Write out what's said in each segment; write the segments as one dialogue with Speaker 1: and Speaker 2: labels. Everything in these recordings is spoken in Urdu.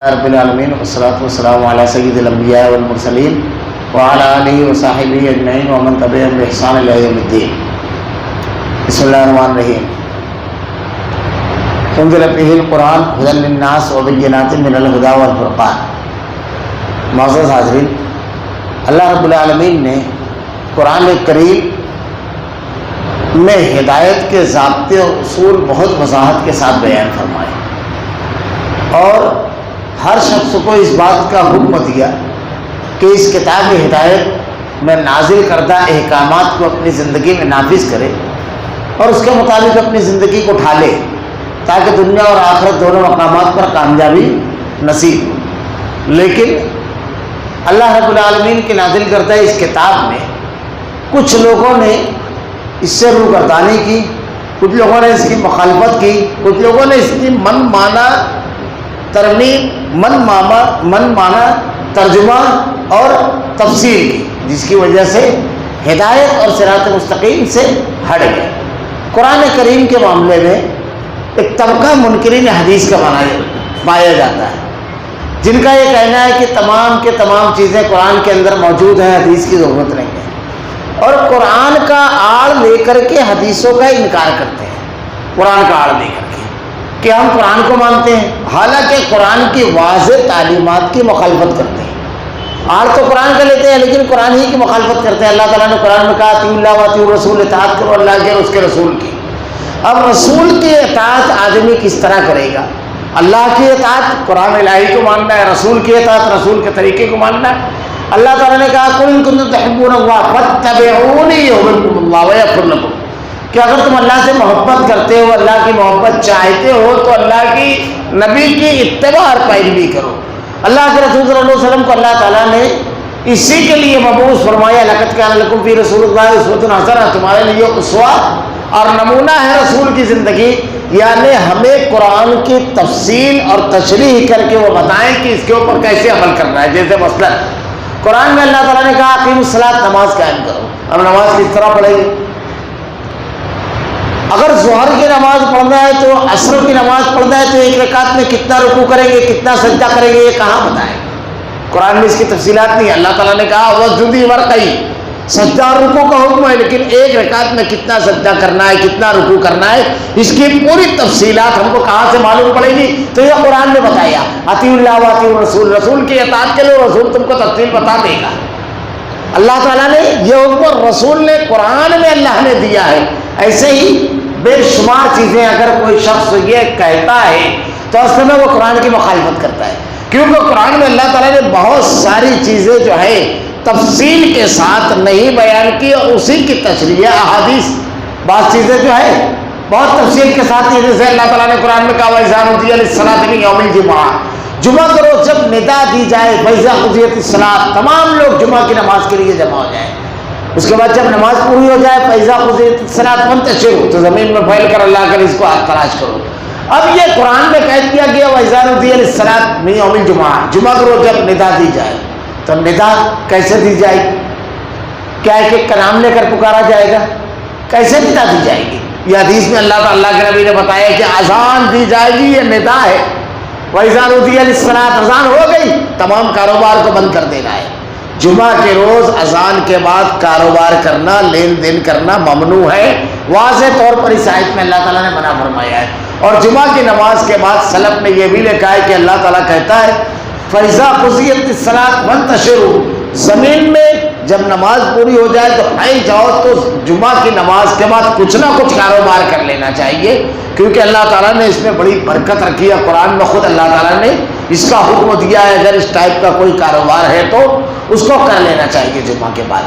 Speaker 1: رب العالمین والصلاة والسلام علی سید الانبیاء والمرسلین وعلی آلہ وصحبہ اجمعین ومن تبعہم بإحسان الی یوم الدین۔ بسم اللہ الرحمن الرحیم۔ انزل فیہ القرآن ھدی للناس وبینات من الھدی والفرقان۔ معزز حاضرین، اللہ رب العالمین نے قرآن کریم میں ہدایت کے ضابطے و اصول بہت وضاحت کے ساتھ بیان فرمائے اور ہر شخص کو اس بات کا حکم دیا کہ اس کتاب ہدایت میں نازل کردہ احکامات کو اپنی زندگی میں نافذ کرے اور اس کے مطابق اپنی زندگی کو ڈھالے تاکہ دنیا اور آخرت دونوں مقامات پر کامیابی نصیب ہو۔ لیکن اللہ رب العالمین کے نازل کردہ اس کتاب میں کچھ لوگوں نے اس سے روگردانی کی، کچھ لوگوں نے اس کی مخالفت کی، کچھ لوگوں نے اس کی من مانا ترمیم، من مانا ترجمہ اور تفسیر کی، جس کی وجہ سے ہدایت اور صراط مستقیم سے ہٹ گئے۔ قرآن کریم کے معاملے میں ایک طبقہ منکرین حدیث کا پایا جاتا ہے، جن کا یہ کہنا ہے کہ تمام کے تمام چیزیں قرآن کے اندر موجود ہیں، حدیث کی ضرورت نہیں ہے، اور قرآن کا آڑ لے کر کے حدیثوں کا انکار کرتے ہیں۔ قرآن کا آڑ لے کر کے کہ ہم قرآن کو مانتے ہیں، حالانکہ قرآن کی واضح تعلیمات کی مخالفت کرتے ہیں۔ آڑ تو قرآن کا لیتے ہیں لیکن قرآن ہی کی مخالفت کرتے ہیں۔ اللہ تعالیٰ نے قرآن میں کہا اطیعوا اللہ واطیعوا الرسول، اطاعت کرو اللہ کی اور اس کے رسول کی۔ اب رسول کی اطاعت آدمی کس طرح کرے گا؟ اللہ کی اطاعت قرآن الہی کو ماننا ہے، رسول کی اطاعت رسول کے طریقے کو ماننا ہے۔ اللہ تعالیٰ نے کہا قل ان کنتم تحبون اللہ فاتبعونی یحببکم اللہ ویغفر لکم، کہ اگر تم اللہ سے محبت کرتے ہو، اللہ کی محبت چاہتے ہو تو اللہ کی نبی کی اتباع اور پیروی کرو۔ اللہ کے رسول صلی اللہ علیہ وسلم کو اللہ تعالیٰ نے اسی کے لیے مبعوث فرمایا، لقد کان لکم فی رسول اللہ اسوۃ حسنہ، تمہارے لیے اسوہ اور نمونہ ہے رسول کی زندگی، یعنی ہمیں قرآن کی تفصیل اور تشریح کر کے وہ بتائیں کہ اس کے اوپر کیسے عمل کرنا ہے۔ جیسے مثلا قرآن میں اللہ تعالیٰ نے کہا اقیموا الصلاۃ، نماز قائم کرو۔ اب نماز کس طرح پڑھیں گے؟ اگر ظہر کی نماز پڑھنا ہے تو عصر کی نماز پڑھنا ہے تو ایک رکعت میں کتنا رکوع کریں گے، کتنا سجدہ کریں گے، یہ کہاں بتائیں؟ قرآن میں اس کی تفصیلات نہیں ہے۔ اللہ تعالیٰ نے کہا واسجدی وارکعی، سجدہ اور رکوع کا حکم ہے، لیکن ایک رکعت میں کتنا سجدہ کرنا ہے، کتنا رکوع کرنا ہے، اس کی پوری تفصیلات ہم کو کہاں سے معلوم پڑے گی؟ تو یہ قرآن نے بتایا اطیعوا اللہ واطیعوا الرسول، رسول کی اطاعت کے لیے رسول تم کو تفصیل بتا دے گا۔ اللہ تعالیٰ نے یہ حکم رسول نے قرآن میں اللہ نے دیا ہے۔ ایسے ہی بے شمار چیزیں اگر کوئی شخص یہ کہتا ہے تو اصل میں وہ قرآن کی مخالفت کرتا ہے، کیونکہ قرآن میں اللہ تعالیٰ نے بہت ساری چیزیں جو ہے تفصیل کے ساتھ نہیں بیان کی اور اسی کی تشریح احادیث بعض چیزیں جو ہے بہت تفصیل کے ساتھ کی، جیسے اللہ تعالیٰ نے قرآن میں کہا وَإِذَا نُودِيَ لِلصَّلَاةِ مِن يَوْمِ الْجُمُعَةِ، جمعہ کے روز جب ندا دی جائے فَإِذَا قُضِيَتِ الصَّلَاةُ، تمام لوگ جمعہ کی نماز کے لیے جمع ہو جائیں۔ اس کے بعد جب نماز پوری ہو جائے فَإِذَا قُضِيَتِ الصَّلَاةُ فَانتَشِرُوا، تو زمین میں پھیل کر اللہ کا رزق کو تلاش کرو۔ اب یہ قرآن میں کہہ دیا گیا وَإِذَا نُودِيَ لِلصَّلَاةِ مِن يَوْمِ الْجُمُعَةِ، جمعہ کے روز جب ندا دی جائے تو ندا کیسے دی جائے گی؟ کیا ایک کا نام لے کر پکارا جائے گا؟ کیسے ندا دی جائے گی؟ یہ حدیث میں اللہ کے نبی نے بتایا کہ اذان دی جائے گی، یہ ندا ہے۔ وَإِذَا نُودِيَ لِلصَّلَاةِ، اذان ہو گئی، تمام کاروبار کو بند کر دینا ہے۔ جمعہ کے روز اذان کے بعد کاروبار کرنا، لین دین کرنا ممنوع ہے، واضح طور پر اس آیت میں اللہ تعالیٰ نے منع فرمایا ہے۔ اور جمعہ کی نماز کے بعد سلف نے یہ بھی لکھا ہے کہ اللہ تعالیٰ کہتا ہے فَإِذَا قُضِيَتِ الصَّلَاةُ فَانتَشِرُوا، زمین میں جب نماز پوری ہو جائے تو پھیل جاؤ۔ تو جمعہ کی نماز کے بعد کچھ نہ کچھ کاروبار کر لینا چاہیے، کیونکہ اللہ تعالیٰ نے اس میں بڑی برکت رکھی ہے۔ قرآن میں خود اللہ تعالیٰ نے اس کا حکم دیا ہے، اگر اس ٹائپ کا کوئی کاروبار ہے تو اس کو کر لینا چاہیے جمعہ کے بعد۔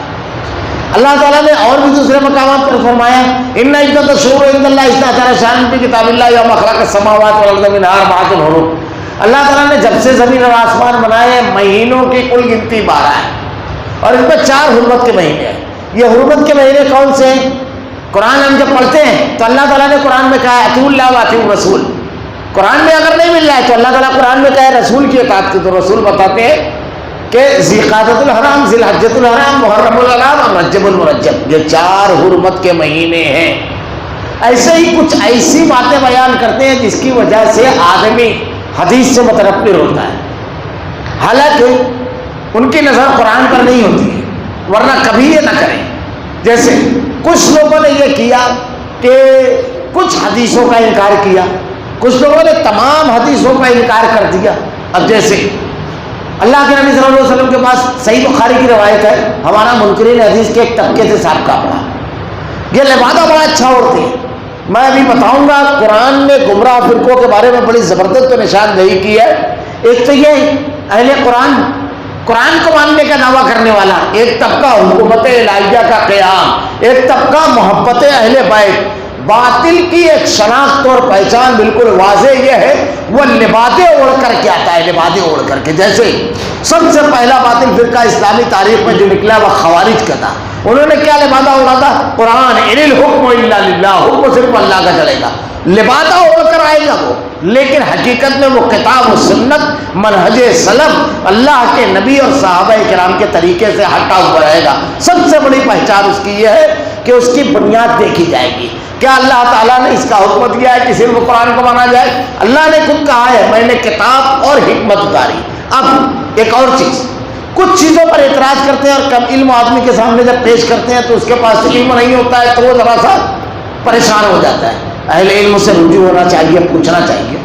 Speaker 1: اللہ تعالیٰ نے اور بھی دوسرے مقامات پر فرمایا ان عدۃ الشہور عند اللہ 12 شہرا فی کتاب اللہ یوم خلق السماوات والارض منها 4 حرم۔ اللہ تعالیٰ نے جب سے زمین اور آسمان بنائے مہینوں کی کل گنتی 12 ہے، اور ان میں 4 حرمت کے مہینے ہیں۔ یہ حرمت کے مہینے کون سے ہیں؟ قرآن ہم جب پڑھتے ہیں تو اللہ تعالیٰ نے قرآن میں کہا اطیعوا اللہ واطیعوا الرسول۔ قرآن میں اگر نہیں مل رہا ہے تو اللہ تعالیٰ قرآن میں کہا ہے رسول کی اطاعت کی، تو رسول بتاتے ہیں کہ ذی قعدۃ الحرام، ذی الحجۃ الحرام، محرم الحرام اور رجب المرجب، یہ 4 حرمت کے مہینے ہیں۔ ایسے ہی کچھ ایسی باتیں بیان کرتے ہیں جس کی وجہ سے آدمی حدیث سے متنفر ہوتا ہے، حالانکہ ان کی نظر قرآن پر نہیں ہوتی ہے، ورنہ کبھی یہ نہ کریں۔ جیسے کچھ لوگوں نے یہ کیا کہ کچھ حدیثوں کا انکار کیا، کچھ لوگوں نے تمام حدیثوں کا انکار کر دیا۔ اب جیسے اللہ کے نبی صلی اللہ علیہ وسلم کے پاس صحیح بخاری کی روایت ہے، ہمارا منکرین حدیث کے ایک طبقے سے سابقہ پڑا، یہ لبادہ بڑا اچھا اوڑھتے ہیں۔ میں ابھی بتاؤں گا قرآن نے گمراہ فرقوں کے بارے میں بڑی زبردست نشاندہی کی ہے۔ ایک تو یہ اہل قرآن کو ماننے کا دعویٰ کرنے والا ایک طبقہ، حکومت الہیہ کا قیام، ایک طبقہ محبت اہل بیت۔ باطل کی ایک شناخت اور پہچان بالکل واضح یہ ہے، وہ لبادے اوڑھ کر کے آتا ہے، لبادے اوڑھ کر کے۔ جیسے سب سے پہلا باطل فرقہ اسلامی تاریخ میں جو نکلا وہ خوارج کا تھا۔ انہوں نے کیا لبادہ اوڑھا تھا؟ قرآن ان الحکم الا للہ، حکم صرف اللہ کا چلے گا، لبادہ اوڑھ کر آئے گا وہ، لیکن حقیقت میں وہ کتاب و سنت، منہج سلف، اللہ کے نبی اور صحابہ کرام کے طریقے سے ہٹا ہوا رہے گا۔ سب سے بڑی پہچان اس کی یہ ہے کہ اس کی بنیاد دیکھی جائے گی۔ کیا اللہ تعالیٰ نے اس کا حکم دیا ہے کہ صرف قرآن کو مانا جائے؟ اللہ نے خود کہا ہے میں نے کتاب اور حکمت اتاری۔ اب ایک اور چیز، کچھ چیزوں پر اعتراض کرتے ہیں اور کم علم آدمی کے سامنے جب پیش کرتے ہیں تو اس کے پاس علم نہیں ہوتا ہے تو وہ ذرا سا پریشان ہو جاتا ہے۔ اہل علم سے رجوع ہونا چاہیے، پوچھنا چاہیے۔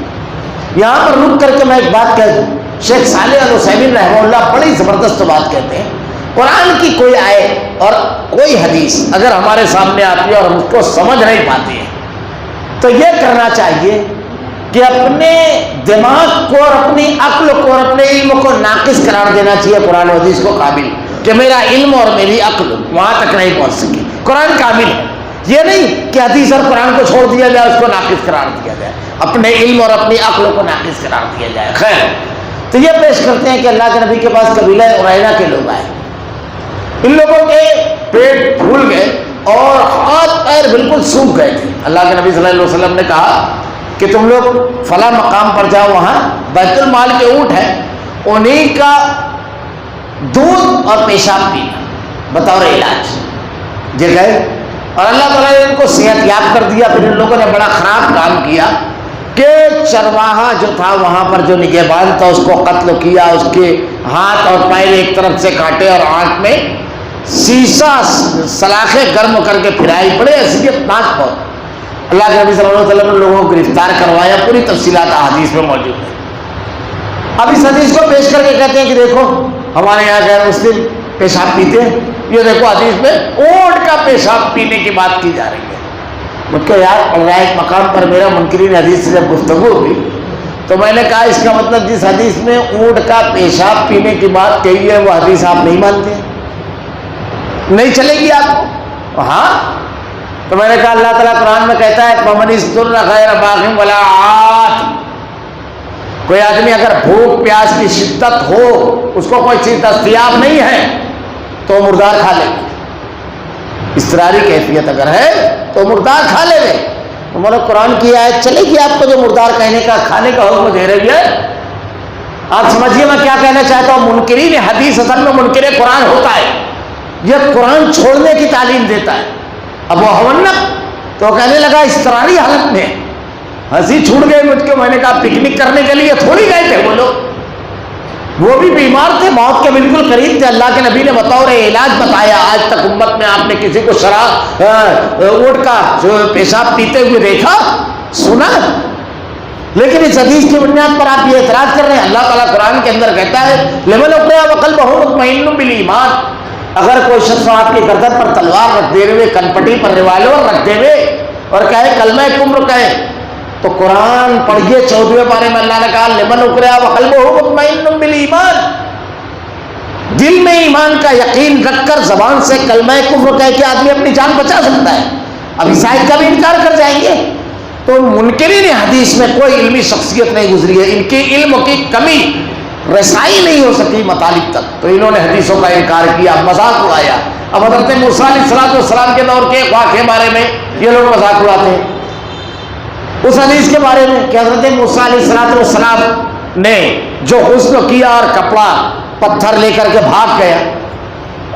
Speaker 1: یہاں پر رک کر کے میں ایک بات کہہ دوں، شیخ صالح العثیمین رحمہ اللہ بڑی زبردست بات کہتے ہیں، قرآن کی کوئی آیت اور کوئی حدیث اگر ہمارے سامنے آتی ہے اور ہم اس کو سمجھ نہیں پاتے ہیں تو یہ کرنا چاہیے کہ اپنے دماغ کو اور اپنی عقل کو اور اپنے علم کو ناقص قرار دینا چاہیے قرآن و حدیث کو قابل، کہ میرا علم اور میری عقل وہاں تک نہیں پہنچ سکی، قرآن قابل ہے۔ یہ نہیں کہ حدیث اور قرآن کو چھوڑ دیا جائے، اس کو ناقص قرار دیا جائے، اپنے علم اور اپنی عقل کو ناقص قرار دیا جائے۔ خیر، تو یہ پیش کرتے ہیں کہ اللہ کے نبی کے پاس قبیلہ عرینہ کے لوگ آئے، ان لوگوں کے پیٹ پھول گئے اور ہاتھ پیر بالکل سوکھ گئے تھے۔ اللہ کے نبی صلی اللہ علیہ وسلم نے کہا کہ تم لوگ فلاں مقام پر جاؤ، وہاں بیت المال کے اونٹ ہیں، انہیں کا دودھ اور پیشاب پینا بطور علاج۔ یہ گئے اور اللہ تعالیٰ نے ان کو صحت یاب کر دیا۔ پھر ان لوگوں نے بڑا خراب کام کیا کہ چرواہا جو تھا وہاں پر جو نگہبان تھا اس کو قتل کیا، اس کے ہاتھ اور پیر ایک طرف سے کاٹے اور آنکھ میں سیسا سلاخیں گرم کر کے پھرائی، بڑے اذیتناک بہت۔ اللہ کے نبی صلی اللہ علیہ وسلم نے لوگوں کو گرفتار کروایا، پوری تفصیلات حدیث میں موجود ہیں۔ اب اس حدیث کو پیش کر کے کہتے ہیں کہ دیکھو ہمارے یہاں غیر مسلم پیشاب پیتے ہیں، یہ دیکھو حدیث میں اونٹ کا پیشاب پینے کی بات کی جا رہی ہے۔ مجھ کو یاد پڑ رہا ہے ایک مقام پر میرا منکرین حدیث سے جب گفتگو ہوئی تو میں نے کہا اس کا مطلب جس حدیث میں اونٹ کا پیشاب پینے کی بات کہی ہے وہ حدیث آپ نہیں مانتے، نہیں چلے گی آپ کو؟ ہاں، تو میں نے کہا اللہ تعالیٰ قرآن میں کہتا ہے فَمَنِ اسْتُرَّ غَيْرَ بَاغٍ وَلَا عَادٍ، کوئی آدمی اگر بھوک پیاس کی شدت ہو، اس کو کوئی چیز دستیاب نہیں ہے تو مردار کھا لے گی، اضطراری کیفیت اگر ہے تو مردار کھا لے گے۔ تو بولے قرآن کی آیت چلے گی آپ کو جو مردار کہنے کا کھانے کا حکم دے رہی ہے؟ آپ سمجھیے میں کیا کہنا چاہتا ہوں، منکرین حدیث اصل میں منکر قرآن ہوتا ہے، یہ قرآن چھوڑنے کی تعلیم دیتا ہے۔ اب وہ ہونک تو کہنے لگا اضطراری حالت میں، ہنسی چھوٹ گئی مجھ کو، میں نے کہا پکنک کرنے کے لیے تھوڑی گئے تھے وہ لوگ، وہ بھی بیمار تھے، موت کے بالکل قریب تھے۔ اللہ کے نبی نے بطور علاج بتایا، آج تک امت میں آپ نے کسی کو شراب اونٹ کا جو پیشاب پیتے ہوئے دیکھا سنا؟ لیکن اس حدیث کی بنیاد پر آپ یہ اعتراض کر رہے ہیں۔ اللہ تعالیٰ قرآن کے اندر کہتا ہے لمن اقرأ وقلبہ مطمئن بالایمان، اگر کوئی شخص آپ کی گردن پر تلوار رکھ دے ہوئے، کنپٹی پر ریوالور رکھ دے ہوئے اور کہے کلمہ کفر کہے تو قرآن پڑھیے 14ویں پارے میں اللہ نے کہا لمن اقرأ وقلبہ مطمئن بالایمان، دل میں ایمان کا یقین رکھ کر زبان سے کلمہ کفر کہہ کے آدمی اپنی جان بچا سکتا ہے۔ اب اس آیت کا بھی انکار کر جائیں گے تو منکرین حدیث میں کوئی علمی شخصیت نہیں گزری ہے، ان کی علم کی کمی رسائی نہیں ہو سکی مطالب تک، تو انہوں نے حدیثوں کا انکار کیا، مذاق اڑایا۔ اب حضرت موسیٰ علیہ السلام کے دور کے واقعے بارے میں یہ لوگ مذاق اڑاتے ہیں، اس حدیث کے بارے میں کہ حضرت موسیٰ علیہ السلام نے جو غسل کیا اور کپڑا پتھر لے کر کے بھاگ گیا۔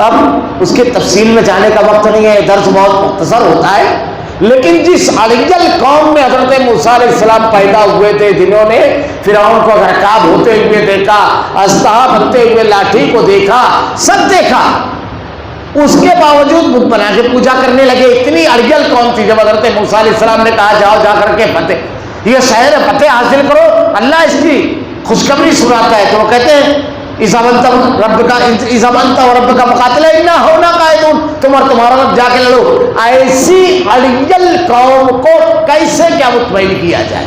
Speaker 1: اب اس کی تفصیل میں جانے کا وقت نہیں ہے، درس بہت مختصر ہوتا ہے، لیکن جس اڑیل قوم میں حضرت موسیٰ علیہ السلام پیدا ہوئے تھے، جنہوں نے فرعون کو غرقاب ہوتے ہوئے دیکھا، اژدہا بنتے ہوئے لاٹھی کو دیکھا، سب دیکھا، اس کے باوجود بت بنا کے پوجا کرنے لگے. اتنی اڑیل قوم تھی. جب حضرت موسیٰ علیہ السلام نے کہا جاؤ جا کر کے فتح، یہ شہر فتح حاصل کرو، اللہ اس کی خوشخبری سناتا ہے، تو وہ کہتے ہیں اذا انت وربک مقاتل انا ہونا قائدون، تم اور تمہارا رب جا کے لڑو. ایسی اڑیل قوم کو کیسے کیا مطمئن کیا جائے؟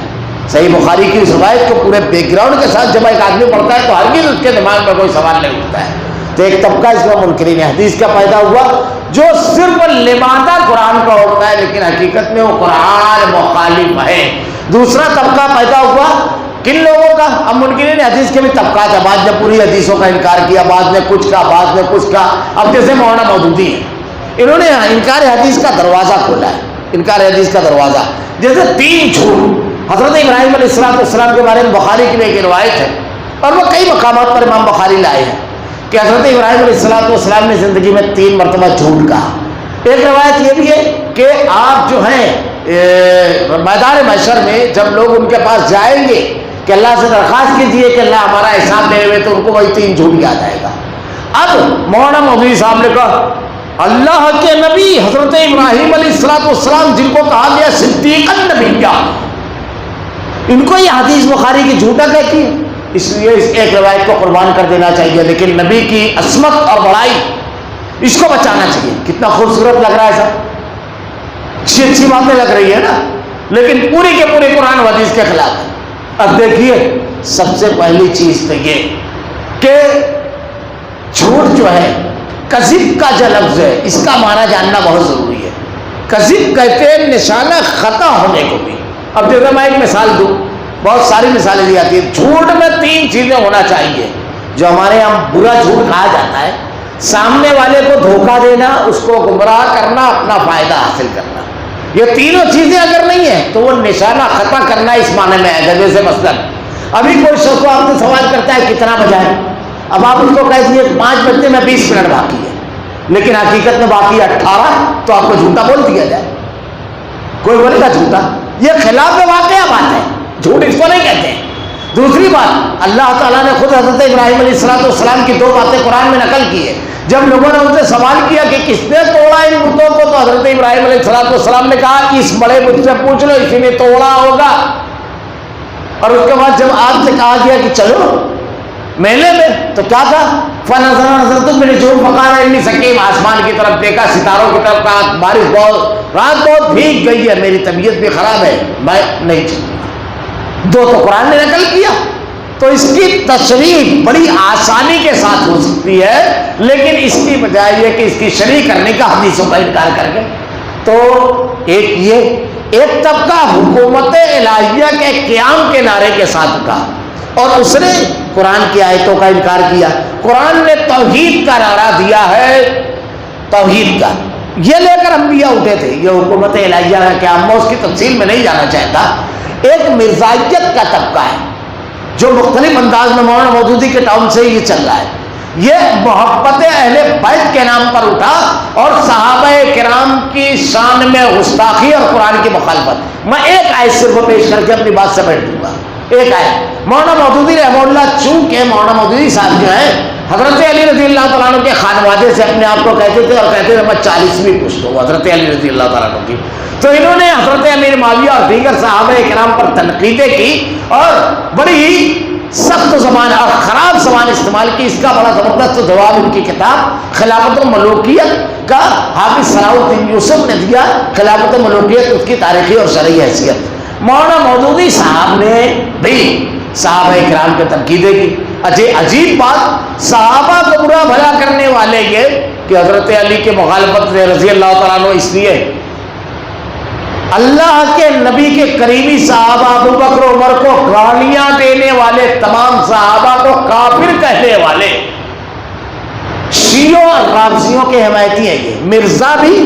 Speaker 1: صحیح بخاری کی اس روایت کو پورے بیک گراؤنڈ کے ساتھ جب ایک آدمی پڑھتا ہے تو ہرگز اس کے دماغ میں کوئی سوال نہیں اٹھتا ہے. تو ایک طبقہ اس میں منکرین حدیث کا پیدا ہوا جو صرف لبادہ قرآن کا ہوتا ہے لیکن حقیقت میں وہ قرآن مخالف ہے. دوسرا طبقہ پیدا ہوا کن لوگوں کا؟ اب منکرین حدیث کے بھی طبقات ہیں. بعض نے پوری حدیثوں کا انکار کیا، بعض نے کچھ کا، بعض نے کچھ کا. اب جیسے مولانا مودودی ہیں، انہوں نے انکار حدیث کا دروازہ کھولا ہے. انکار حدیث کا دروازہ، جیسے 3 جھوٹ حضرت ابراہیم علیہ السلام کے بارے میں بخاری کی ایک روایت ہے، اور وہ کئی مقامات پر امام بخاری لائے ہیں کہ حضرت ابراہیم علیہ السلام نے زندگی میں 3 مرتبہ جھوٹ کہا. ایک روایت یہ بھی ہے کہ آپ جو ہیں میدان محشر میں جب لوگ ان کے پاس جائیں گے کہ اللہ سے درخواست کیجیے کہ اللہ ہمارا احسان دے ہوئے، تو ان کو وہی 3 جھوٹ یاد آئے گا. اب مولانا مودودی صاحب نے کہا اللہ کے نبی حضرت ابراہیم علیہ السلام جن کو کہا گیا صدیق النبی، ان کو یہ حدیث بخاری کی جھوٹا کہتی ہے، اس لیے اس ایک روایت کو قربان کر دینا چاہیے. لیکن نبی کی عصمت اور بڑائی اس کو بچانا چاہیے. کتنا خوبصورت لگ رہا ہے سب، اچھی باتیں لگ رہی ہے نا، لیکن پورے کے پورے قرآن و حدیث کے خلاف ہے. اب دیکھیے سب سے پہلی چیز تو یہ کہ جھوٹ جو ہے، کذب کا جو لفظ ہے اس کا معنی جاننا بہت ضروری ہے. کذب کہتے ہیں نشانہ خطا ہونے کو بھی. اب جیسے میں ایک مثال دوں، بہت ساری مثالیں دی جاتی ہیں. جھوٹ میں 3 چیزیں ہونا چاہیے جو ہمارے یہاں برا جھوٹ کہا جاتا ہے. سامنے والے کو دھوکہ دینا، اس کو گمراہ کرنا، اپنا فائدہ حاصل کرنا. یہ تینوں چیزیں اگر نہیں ہیں تو وہ نشانہ خطا کرنا اس معنی میں آئے گا. جیسے مثلاً ابھی کوئی شخص کو آپ سے سوال کرتا ہے کتنا بجا ہے، اب آپ اس کو کہہ دیجیے 5 بجتے میں 20 منٹ باقی ہے، لیکن حقیقت میں باقی 18، تو آپ کو جھوٹا بول دیا جائے. کوئی بولے گا جھوٹا، یہ خلاف واقعہ بات ہے، جھوٹ اس کو نہیں کہتے ہیں. دوسری بات، اللہ تعالیٰ نے خود حضرت ابراہیم علیہ السلام کی 2 باتیں قرآن میں نقل کی ہے. جب لوگوں نے ان سے سوال کیا کہ کس نے توڑا ان بتوں کو، تو حضرت ابراہیم علیہ السلام نے کہا اس بڑے بت سے پوچھ لو، اسی نے توڑا ہوگا. اور اس کے بعد جب آپ سے کہا گیا کہ چلو میلے میں، تو کیا تھا؟ فَنَظَرَ مِنْ نُجُومٍ فَقَالَ إِنِّي سَقِيمٌ، آسمان کی طرف دیکھا، ستاروں کی طرف کہا بارش بہت، رات بہت بھیگ گئی ہے، میری طبیعت بھی خراب ہے، میں نہیں چلوں گا. 2 تو قرآن نے نقل کیا. تو اس کی تشریح بڑی آسانی کے ساتھ ہو سکتی ہے، لیکن اس کی بجائے یہ کہ اس کی شرح کرنے کا حدیثوں کا انکار کر گئے. تو ایک طبقہ حکومت الہیہ کے قیام کے نعرے کے ساتھ اٹھا اور اس نے قرآن کی آیتوں کا انکار کیا. قرآن نے توحید کا نعرہ دیا ہے، توحید کا، یہ لے کر انبیاء اٹھے تھے. یہ حکومت الہیہ کا قیام، میں اس کی تفصیل میں نہیں جانا چاہتا. ایک مرزائیت کا طبقہ ہے جو مختلف انداز میں مولانا مودودی کے ٹاؤن سے یہ چل رہا ہے. یہ محبت اہل بیت کے نام پر اٹھا اور صحابہ کرام کی شان میں گستاخی اور قرآن کی مخالفت. میں ایک آیت صرف پیش کر کے اپنی بات سے بیٹھ دوں گا. ایک آیت، مولانا مودودی رحمہ اللہ، چونکہ مولانا مودودی صاحب جو ہے حضرت علی رضی اللہ تعالیٰ عنہ کے خانوادے سے اپنے آپ کو کہتے تھے اور کہتے تھے میں 40ویں پشت ہوں حضرت علی رضی اللہ تعالیٰ عنہ کی. تو انہوں نے حضرت امیر معاویہ اور دیگر صحابہ کرام پر تنقیدیں کی اور بڑی سخت زبان اور خراب زبان استعمال کی. اس کا بڑا زبردست جواب ان کی کتاب خلافت الملوکیت کا حافظ ثناء الدین یوسف نے دیا. خلافت الملوکیت، اس کی تاریخی اور شرعی حیثیت. مولانا مودودی صاحب نے بھی صحابہ کرام کے تنقیدیں کی. عجیب بات، صحابہ کو برا بھلا کرنے والے یہ کہ حضرت علی کے مخالفت رضی اللہ تعالیٰ عنہ اس لیے اللہ کے نبی کے قریبی صحابہ ابو بکر عمر کو گالیاں دینے والے تمام صحابہ کو کافر کہنے والے شیعوں اور رافضیوں کے حمایتی ہیں. یہ مرزا بھی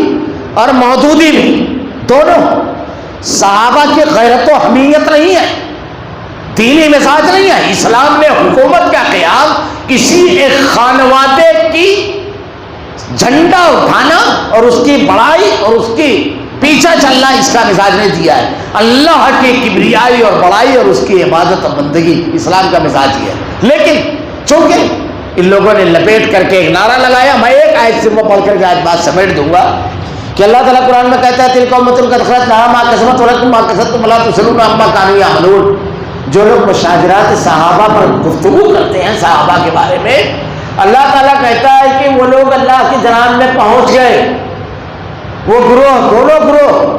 Speaker 1: اور مودودی بھی دونوں صحابہ کی غیرت و حمیت نہیں ہے، دینی مزاج نہیں ہے. اسلام میں حکومت کا قیام کسی ایک خانوادے کی جھنڈا اٹھانا اور اس کی بڑائی اور اس کی پیچھے چلنا اس کا مزاج نہیں دیا ہے. اللہ کی کبریائی اور بڑائی اور اس کی عبادت اور بندگی اسلام کا مزاج ہی ہے. لیکن چونکہ ان لوگوں نے لپیٹ کر کے ایک نعرہ لگایا, میں ایک آیت سے وہ پڑھ کر کے آج بات سمیٹ دوں گا کہ اللہ تعالیٰ قرآن میں کہتا ہے تلک امۃ قد خلت لہا ما کسبت ولکم ما کسبتم ولا تسألون عما کانوا یعملون. جو لوگ مشاجرات صحابہ پر گفتگو کرتے ہیں صحابہ کے بارے میں, اللہ تعالیٰ کہتا ہے کہ وہ لوگ اللہ کی جناب میں پہنچ گئے, وہ گروہ دونوں گروہ.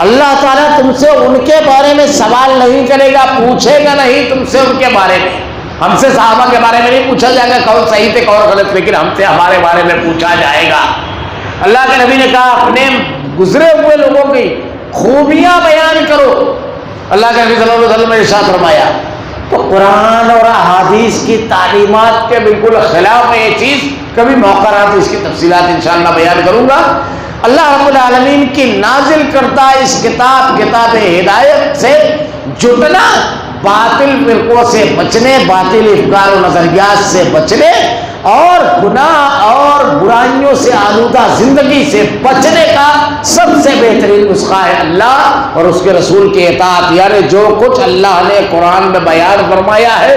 Speaker 1: اللہ تعالیٰ تم سے ان کے بارے میں سوال نہیں کرے گا, پوچھے گا نہیں تم سے ان کے بارے میں. ہم سے صحابہ کے بارے میں نہیں پوچھا جائے گا کون صحیح تھے کون غلط, لیکن ہم سے ہمارے بارے میں پوچھا جائے گا. اللہ کے نبی نے کہا اپنے گزرے ہوئے لوگوں کی خوبیاں بیان کرو. اللہ کے نبی صلی اللہ علیہ وسلم نے ارشاد فرمایا. تو قرآن اور احادیث کی تعلیمات کے بالکل خلاف ہے یہ چیز. کبھی موقع رہا تو اس کی تفصیلات انشاءاللہ بیان کروں گا. اللہ رب العالمین کی نازل کرتا اس کتاب ہدایت سے جٹنا, باطل فرقوں سے بچنے, باطل افکار و نظریات سے بچنے اور گناہ اور برائیوں سے آلودہ زندگی سے بچنے کا سب سے بہترین نسخہ ہے اللہ اور اس کے رسول کی اطاعت. یعنی جو کچھ اللہ نے قرآن میں بیان فرمایا ہے,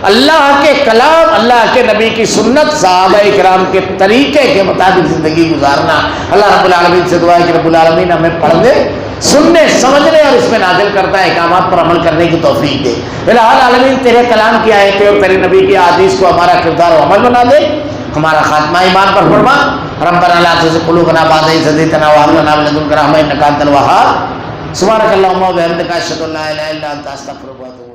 Speaker 1: اللہ کے کلام, اللہ کے نبی کی سنت, صحابہ کرام کے طریقے کے مطابق زندگی گزارنا. اللہ رب العالمین سے دعا ہے کہ رب العالمین ہمیں پڑھنے, سننے, سمجھنے اور اس میں نازل کرتا ہے احکامات پر عمل کرنے کی توفیق دے. الہ العالمین تیرے کلام کی آیتیں اور تیرے نبی کی احادیث کو ہمارا کردار و عمل بنا دے. ہمارا خاتمہ ایمان پر فرما. ربنا لا تزغ قلوبنا بعد إذ هديتنا وهب لنا من لدنك رحمة إنك أنت الوهاب. سبحانك اللهم وبحمدك أشهد أن لا إله إلا أنت أستغفرك وأتوب